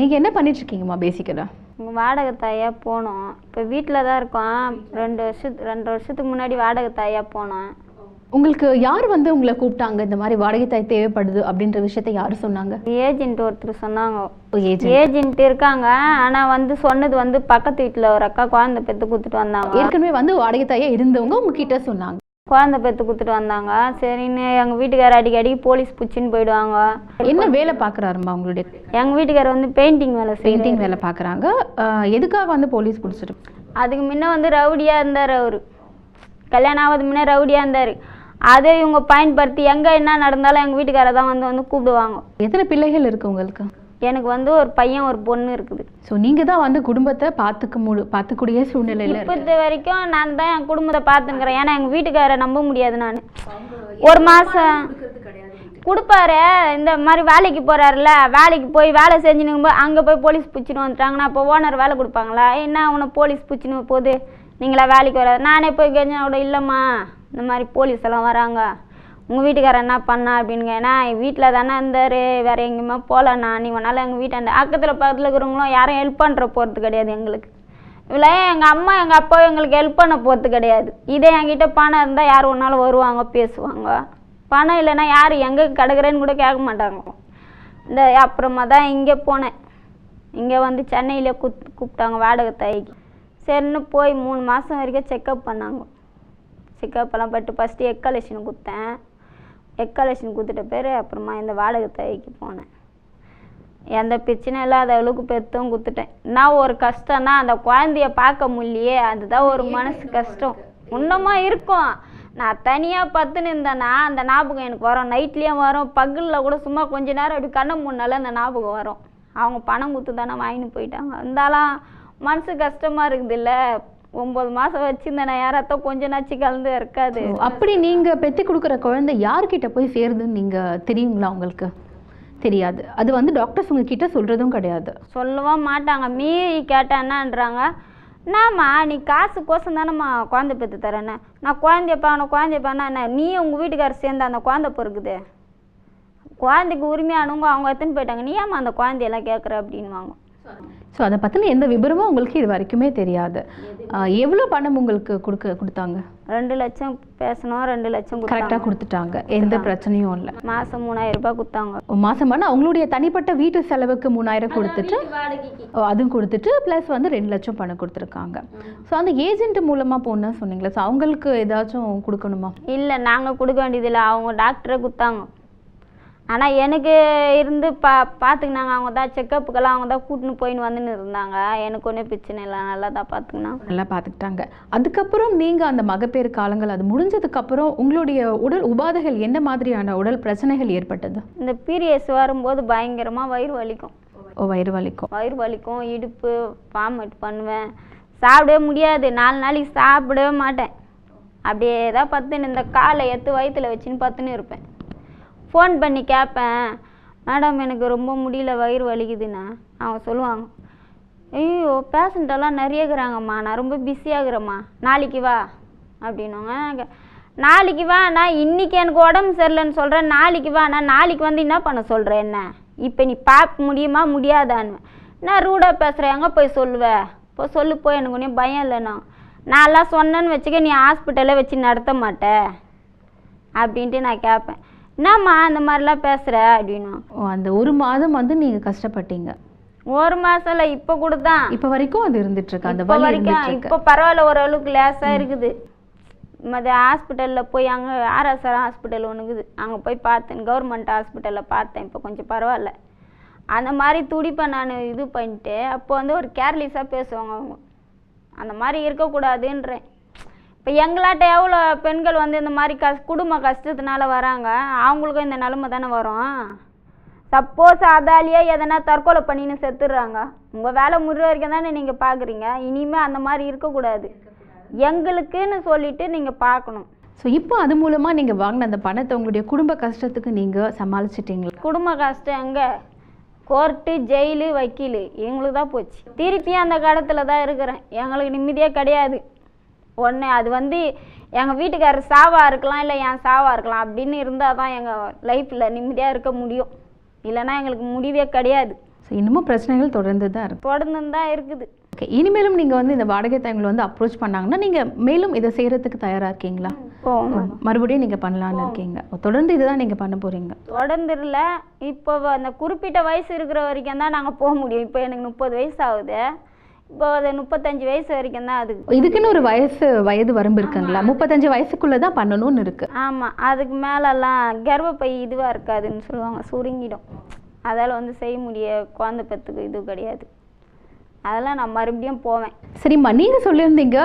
நீங்கள் என்ன பண்ணிட்டுருக்கீங்கம்மா பேசிக்கலாக? வாடகை தாயாக போனோம். இப்போ வீட்டில் தான் இருக்கோம். 2 வருஷத்துக்கு முன்னாடி வாடகை தாயாக போனோம். உங்களுக்கு யார் வந்து உங்களை கூப்பிட்டாங்க இந்த மாதிரி வாடகை தாய் தேவைப்படுது அப்படின்ற விஷயத்த யார் சொன்னாங்க? ஏஜென்ட் ஒருத்தர் சொன்னாங்க. ஏஜென்ட் இருக்காங்க. ஆனால் வந்து சொன்னது வந்து பக்கத்து வீட்டில் ஒரு அக்கா குழந்தை பெற்று கொடுத்துட்டு வந்தாங்க. ஏற்கனவே வந்து வாடகை தாயாக இருந்தவங்க உங்ககிட்ட சொன்னாங்க குழந்தை பெற்று கொடுத்துட்டு வந்தாங்க. சரின்னு எங்கள் வீட்டுக்காரர் அடிக்கடி போலீஸ் பிடிச்சின்னு போயிடுவாங்க. என்ன வேலை பார்க்குறாருமா உங்களுடைய? எங்கள் வீட்டுக்காரர் வந்து பெயிண்டிங் வேலை பார்க்குறாங்க. எதுக்காக வந்து போலீஸ் பிடிச்சிட்டு? அதுக்கு முன்ன வந்து ரவுடியாக இருந்தார். அவர் கல்யாணம் ஆகாது முன்னே ரவுடியாக இருந்தார். அதை இவங்க பயன்படுத்தி எங்கே என்ன நடந்தாலும் எங்கள் வீட்டுக்காரர் தான் வந்து கூப்பிடுவாங்க. எத்தனை பிள்ளைகள் இருக்குது உங்களுக்கு? எனக்கு வந்து ஒரு பையன் ஒரு பொண்ணு இருக்குது. ஸோ நீங்கள் தான் வந்து குடும்பத்தை பார்த்துக்கூடிய சூழ்நிலையில் இப்போ வரைக்கும் நான் தான் என் குடும்பத்தை பார்த்துக்கிறேன். ஏன்னா எங்கள் வீட்டுக்காரரை நம்ப முடியாது. நான் ஒரு மாதம் கொடுப்பாரு. இந்த மாதிரி வேலைக்கு போகிறாருல, வேலைக்கு போய் வேலை செஞ்சுன்னு அங்கே போய் போலீஸ் பிடிச்சின்னு வந்துட்டாங்கன்னா அப்போ ஓனர் வேலை கொடுப்பாங்களா? என்ன அவனை போலீஸ் பிடிச்சின்னு போகுது, நீங்களா வேலைக்கு வராது. நானே போய் கேட்கணும் கூட, இல்லைம்மா இந்த மாதிரி போலீஸ் எல்லாம் வராங்க, உங்கள் வீட்டுக்காரர் என்ன பண்ணா அப்படின்னு. ஏன்னா வீட்டில் தானே இருந்தார், வேறு எங்கேயுமே போகலண்ணா. நீ வேணாலும் எங்கள் வீட்டாண்ட அக்கத்தில் பக்கத்தில் இருக்கிறவங்களும் யாரும் ஹெல்ப் பண்ணுற போகிறது கிடையாது எங்களுக்கு. இவ்வளோ எங்கள் அம்மா எங்கள் அப்பா எங்களுக்கு ஹெல்ப் பண்ண போகிறது கிடையாது. இதே என்கிட்ட பணம் இருந்தால் யார் ஒன்றாலும் வருவாங்க பேசுவாங்க. பணம் இல்லைன்னா யார் எங்கே கிடக்குறேன்னு கூட கேட்க மாட்டாங்க. இந்த அப்புறமா தான் இங்கே போனேன். இங்கே வந்து சென்னையிலே கூப்பிட்டாங்க வாடகை தாய்க்கு. சரின்னு போய் 3 மாதம் வரைக்கும் செக்கப் பண்ணாங்க. செக்கப்பெல்லாம் பட்டு ஃபஸ்ட்டு எக்காலேஷன் கொடுத்தேன். எக்காலேஷன் கொடுத்துட்ட பேர் அப்புறமா இந்த வாடகை தாய்க்கு போனேன். எந்த பிரச்சனையும் இல்லாத அளவுக்கு பெற்றும் கொடுத்துட்டேன். நான் ஒரு கஷ்டம்னா அந்த குழந்தைய பார்க்க முடியலையே, அதுதான் ஒரு மனசு கஷ்டம். இன்னமும் இருக்கும். நான் தனியாக பத்துன்னு இருந்தேன்னா அந்த ஞாபகம் எனக்கு வரும். நைட்லேயும் வரும், பகலில் கூட சும்மா கொஞ்ச நேரம் அப்படி கண்ணை மூணால அந்த ஞாபகம் வரும். அவங்க பணம் கொடுத்து தானே வாங்கின்னு போயிட்டாங்க. இருந்தாலும் மனசு கஷ்டமாக இருக்குது இல்லை. 9 மாதம் வச்சுருந்தேன். யாராத்தான் கொஞ்சம் நாச்சு கலந்து இருக்காது. அப்படி நீங்கள் பெற்று கொடுக்குற குழந்தை யார்கிட்ட போய் சேருதுன்னு நீங்கள் தெரியுங்களா? உங்களுக்கு தெரியாது. அது வந்து டாக்டர்ஸ் உங்ககிட்ட சொல்கிறதும் கிடையாது, சொல்லவும் மாட்டாங்க. மீறி கேட்டால் என்னன்றாங்க, என்னம்மா நீ காசு கோசம் தானேம்மா குழந்தை பெற்று தரேன்னு. நான் குழந்தையப்பானா என்ன, நீ உங்கள் வீட்டுக்காரர் சேர்ந்து அந்த குழந்தை பிறகுது, குழந்தைக்கு உரிமையானவங்க அவங்க எடுத்துன்னு போயிட்டாங்க, நீ ஏம்மா அந்த குழந்தையெல்லாம் கேட்குற அப்படின்வாங்க. ஸோ அதை பற்றின எந்த விபரமும் உங்களுக்கு இது வரைக்குமே தெரியாது. எவ்வளோ பணம் உங்களுக்கு கொடுத்தாங்க? 2 லட்சம் பேசணும். 2 லட்சம் கரெக்டாக கொடுத்துட்டாங்க. எந்த பிரச்சனையும் இல்லை. மாதம் 3000 ரூபாய் கொடுத்தாங்க. மாதம் ஆனால் அவங்களுடைய தனிப்பட்ட வீட்டு செலவுக்கு 3000 கொடுத்துட்டு அதுவும் கொடுத்துட்டு ப்ளஸ் வந்து 2 லட்சம் பணம் கொடுத்துருக்காங்க. ஸோ அந்த ஏஜென்ட் மூலமாக போகணுன்னு சொன்னீங்களா? ஸோ அவங்களுக்கு ஏதாச்சும் கொடுக்கணுமா? இல்லை, நாங்கள் கொடுக்க வேண்டியதில்லை. அவங்க டாக்டரே கொடுத்தாங்க. ஆனால் எனக்கு இருந்து பார்த்துக்கினாங்க. அவங்க தான் செக்கப்புக்கெல்லாம் அவங்க தான் கூட்டின்னு போயின்னு வந்துன்னு இருந்தாங்க. எனக்கு ஒன்றும் பிரச்சனை இல்லை, நல்லா தான் பார்த்துக்கினாங்க. நல்லா பார்த்துக்கிட்டாங்க. அதுக்கப்புறம் நீங்கள் அந்த மகப்பேறு காலங்கள் அது முடிஞ்சதுக்கப்புறம் உங்களுடைய உடல் உபாதைகள் என்ன மாதிரியான உடல் பிரச்சனைகள் ஏற்பட்டது? இந்த பீரியட்ஸ் வரும்போது பயங்கரமாக வயிறு வலிக்கும். வயிறு வலிக்கும், இடுப்பு வாமிட் பண்ணுவேன், சாப்பிடவே முடியாது. 4 நாளைக்கு சாப்பிடவே மாட்டேன். அப்படியே தான் பத்துன்னு இந்த காலை எடுத்து வயிற்றுல வச்சுன்னு பத்துன்னு இருப்பேன். ஃபோன் பண்ணி கேட்பேன், மேடம் எனக்கு ரொம்ப முடியல, வயிறு வலிக்குதுன்னா அவங்க சொல்லுவாங்க, ஐயோ பேஷண்ட்டெல்லாம் நிறைய இருக்கிறாங்கம்மா, நான் ரொம்ப பிஸியாகிறேம்மா, நாளைக்கு வா அப்படின்னுவாங்க. நாளைக்கு வா, நான் இன்றைக்கி எனக்கு உடம்பு சரியில்லைன்னு சொல்கிறேன், நாளைக்கு வா, நான் நாளைக்கு வந்து என்ன பண்ண சொல்கிறேன், என்ன இப்போ நீ பார்க்க முடியுமா முடியாதான்னு. நான் ரூடாக பேசுகிறேன், எங்கே போய் சொல்லுவேன், இப்போ சொல்லு போய், எனக்கு ஒன்றும் பயம் இல்லைண்ணா. நான் எல்லாம் சொன்னேன்னு வச்சுக்க, நீ ஹாஸ்பிட்டலே வச்சு நடத்த மாட்டேன் அப்படின்ட்டு நான் கேட்பேன். என்னம்மா அந்த மாதிரிலாம் பேசுகிற அப்படின்னா. அந்த 1 மாதம் வந்து நீங்கள் கஷ்டப்பட்டீங்க? 1 மாதம் இல்லை, இப்போ கூட தான். இப்போ வரைக்கும் அது இருந்துட்டுருக்கு அந்த வரைக்கும். இப்போ பரவாயில்ல, ஓரளவுக்கு லேசாக இருக்குது. மற்ற ஹாஸ்பிட்டலில் போய் அங்கே ஆர்எஸ்ஆர் ஹாஸ்பிட்டல் ஒன்றுக்குது, அங்கே போய் பார்த்தேன். கவர்மெண்ட் ஹாஸ்பிட்டலில் பார்த்தேன். இப்போ கொஞ்சம் பரவாயில்ல. அந்த மாதிரி துடிப்பை நான் இது பண்ணிட்டு அப்போ வந்து ஒரு கேர்லெஸ்ஸாக பேசுவாங்க அவங்க. அந்த மாதிரி இருக்கக்கூடாதுன்றேன். இப்போ எங்களாட்ட எவ்வளோ பெண்கள் வந்து இந்த மாதிரி குடும்ப கஷ்டத்தினால வராங்க, அவங்களுக்கும் இந்த நிலைமை தானே வரும். சப்போஸ் அதாலேயே எதனா தற்கொலை பண்ணின்னு செத்துடுறாங்க. உங்கள் வேலை முடிகிற வரைக்கும் தானே நீங்கள் பார்க்குறீங்க. இனிமேல் அந்த மாதிரி இருக்கக்கூடாது, எங்களுக்குன்னு சொல்லிட்டு நீங்கள் பார்க்கணும். ஸோ இப்போ அது மூலமாக நீங்கள் வாங்கின அந்த பணத்தை உங்களுடைய குடும்ப கஷ்டத்துக்கு நீங்கள் சமாளிச்சிட்டிங்களா? குடும்ப கஷ்டம் எங்கே, கோர்ட்டு ஜெயிலு வக்கீல் எங்களுக்கு தான் போச்சு. திருப்பியும் அந்த கடத்தில் தான் இருக்கிறேன். எங்களுக்கு நிம்மதியே கிடையாது. ஒன்று அது வந்து எங்கள் வீட்டுக்காரர் சாவாக இருக்கலாம், இல்லை என் சாவாக இருக்கலாம் அப்படின்னு இருந்தால் தான் எங்கள் லைஃப்பில் நிம்மதியாக இருக்க முடியும். இல்லைன்னா எங்களுக்கு முடிவே கிடையாது. ஸோ இன்னமும் பிரச்சனைகள் தொடர்ந்து தான் இருக்கு. தொடர்ந்து தான் இருக்குது. ஓகே, இனிமேலும் நீங்கள் வந்து இந்த வாடகை தாய்களை வந்து அப்ரோச் பண்ணாங்கன்னா நீங்கள் மேலும் இதை செய்கிறதுக்கு தயாராக இருக்கீங்களா? மறுபடியும் நீங்கள் பண்ணலான்னு இருக்கீங்க? தொடர்ந்து இதுதான் நீங்கள் பண்ண போகிறீங்க? தொடர்ந்து இல்லை, இப்போ அந்த குறிப்பிட்ட வயசு இருக்கிற வரைக்கும் தான் நாங்கள் போக முடியும். இப்போ எனக்கு 30 வயசு ஆகுது. இப்போ அது 35 வயசு வரைக்கும் தான். இதுக்குன்னு ஒரு வயது வரம்பு இருக்குங்களா? 35 வயசுக்குள்ளே தான் பண்ணணும்னு இருக்கு. ஆமாம், அதுக்கு மேலெல்லாம் கர்ப்பப்பை இதுவாக இருக்காதுன்னு சொல்லுவாங்க, சுருங்கிடும். அதால் வந்து செய்ய முடிய குழந்தை பெற்றுக்கு இது கிடையாது. அதெல்லாம் நான் மறுபடியும் போவேன். சரிம்மா, நீங்கள் சொல்லியிருந்தீங்க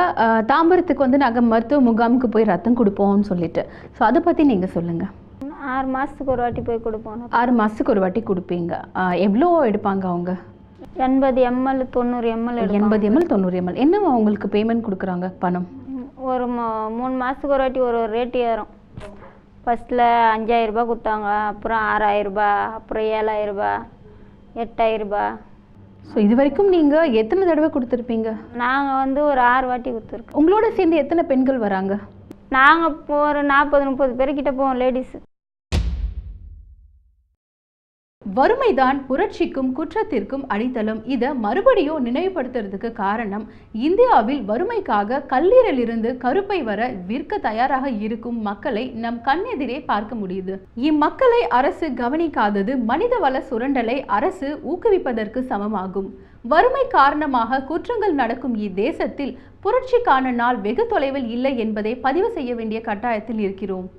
தாம்பரத்துக்கு வந்து நாங்கள் மருத்துவ முகாமுக்கு போய் ரத்தம் கொடுப்போம்னு சொல்லிட்டு. ஸோ அதை பற்றி நீங்கள் சொல்லுங்கள். 6 மாதத்துக்கு ஒரு வாட்டி போய் கொடுப்போம். 6 மாதத்துக்கு ஒரு வாட்டி கொடுப்பீங்க. எவ்வளோ எடுப்பாங்க அவங்க? 80 ml 90 ml 80 ml 90 ml. என்ன அவங்களுக்கு பேமெண்ட் கொடுக்குறாங்க பணம்? ஒரு 3 மாதத்துக்கு ஒரு வாட்டி ஒரு ரேட்டு ஏறும். ஃபஸ்ட்டில் 5000 ரூபாய் கொடுத்தாங்க, அப்புறம் 6000 ரூபாய், அப்புறம் 7000 ரூபாய், 8000 ரூபாய். ஸோ இது வரைக்கும் நீங்கள் எத்தனை தடவை கொடுத்துருப்பீங்க? நாங்கள் வந்து ஒரு 6 வாட்டி கொடுத்துருக்கோம். உங்களோட சேர்ந்து எத்தனை பெண்கள் வராங்க? நாங்கள் இப்போ ஒரு 40-30 பேர்கிட்ட போவோம், லேடிஸு. வறுமைதான் புரட்சிக்கும் குற்றத்திற்கும் அடித்தளம். இதை மறுபடியும் நினைவுபடுத்துறதுக்கு காரணம், இந்தியாவில் வறுமைக்காக கல்லீரலிருந்து கருப்பை வர விற்க தயாராக இருக்கும் மக்களை நம் கண்ணெதிரே பார்க்க முடியுது. இம்மக்களை அரசு கவனிக்காதது மனிதவள சுரண்டலை அரசு ஊக்குவிப்பதற்கு சமமாகும். வறுமை காரணமாக குற்றங்கள் நடக்கும் இத்தேசத்தில் புரட்சிக்கான நாள் வெகு தொலைவில் இல்லை என்பதை பதிவு செய்ய வேண்டிய கட்டாயத்தில் இருக்கிறோம்.